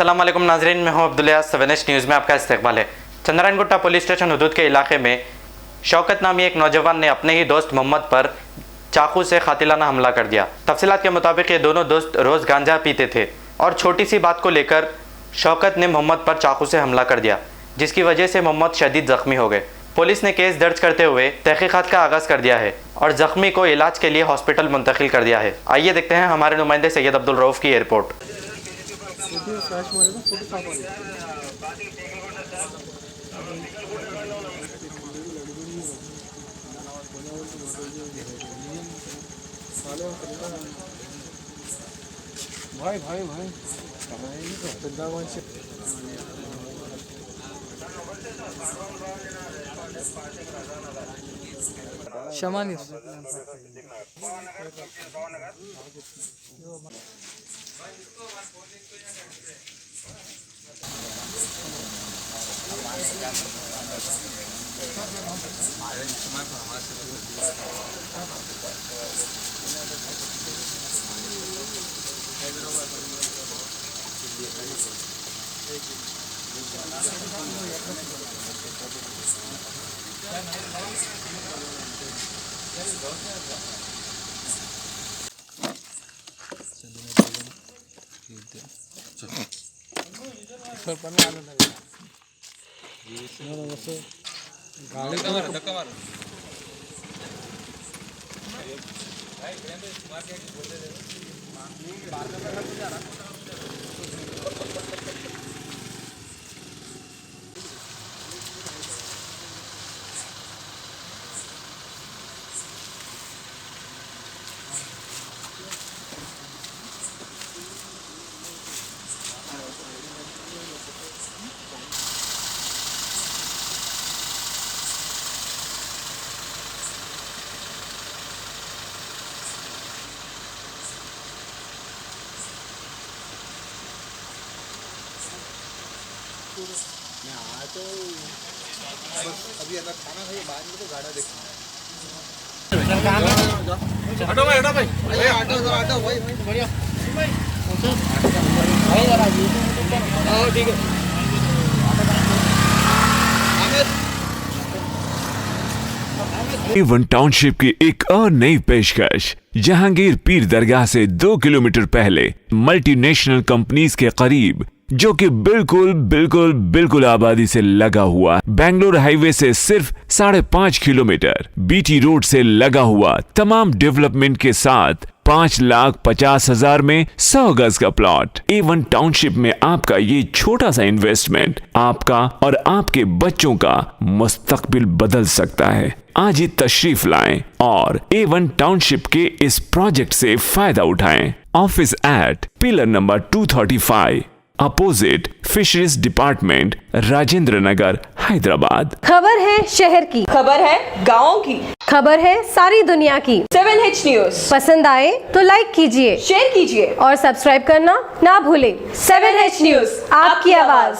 अस्सलाम वालेकुम नाजरीन, मैं हूं अब्दुल्ला। 7H न्यूज़ में आपका इस्तकबाल है। चंद्रायनगुट्टा पुलिस स्टेशन हदूद के इलाके में शौकत नामी एक नौजवान ने अपने ही दोस्त मोहम्मद पर चाकू से कातिलाना हमला कर दिया। तफसीलात के मुताबिक ये दोनों दोस्त रोज़ गांजा पीते थे और छोटी सी बात को लेकर शौकत ने मोहम्मद पर चाकू से हमला कर दिया, जिसकी वजह से मोहम्मद शदीद ज़ख्मी हो गए। पुलिस ने केस दर्ज करते हुए तहकीकात का आगाज़ कर दिया है और ज़ख्मी को इलाज के लिए हॉस्पिटल मुंतकिल कर दिया है। आइए देखते हैं हमारे नुमाइंदे सैयद अब्दुल रऊफ़ की रिपोर्ट। भाई भाई भाई शमानी मैं आया तो बस अभी अगर खाना खाइए बाद में तो गाड़ा देखना हटो भाई हटो भाई बढ़िया ठीक है। A1 टाउनशिप की एक और नई पेशकश जहांगीर पीर दरगाह से 2 किलोमीटर पहले मल्टीनेशनल कंपनीज के करीब, जो कि बिल्कुल आबादी से लगा हुआ, बेंगलोर हाईवे से सिर्फ 5.5 किलोमीटर, बीटी रोड से लगा हुआ, तमाम डेवलपमेंट के साथ 5,50,000 में 100 गज का प्लॉट। A1 टाउनशिप में आपका ये छोटा सा इन्वेस्टमेंट आपका और आपके बच्चों का मुस्तकबिल बदल सकता है। आज ही तशरीफ लाएं और A1 टाउनशिप के इस प्रोजेक्ट से फायदा उठाएं। Office at pillar number 235 opposite fisheries department, Rajendra Nagar, Hyderabad. खबर है शहर की, खबर है गाँव की, खबर है सारी दुनिया की। 7H न्यूज़ पसंद आए तो लाइक कीजिए, शेयर कीजिए और सब्सक्राइब करना ना भूलें। 7H न्यूज़, आपकी आवाज।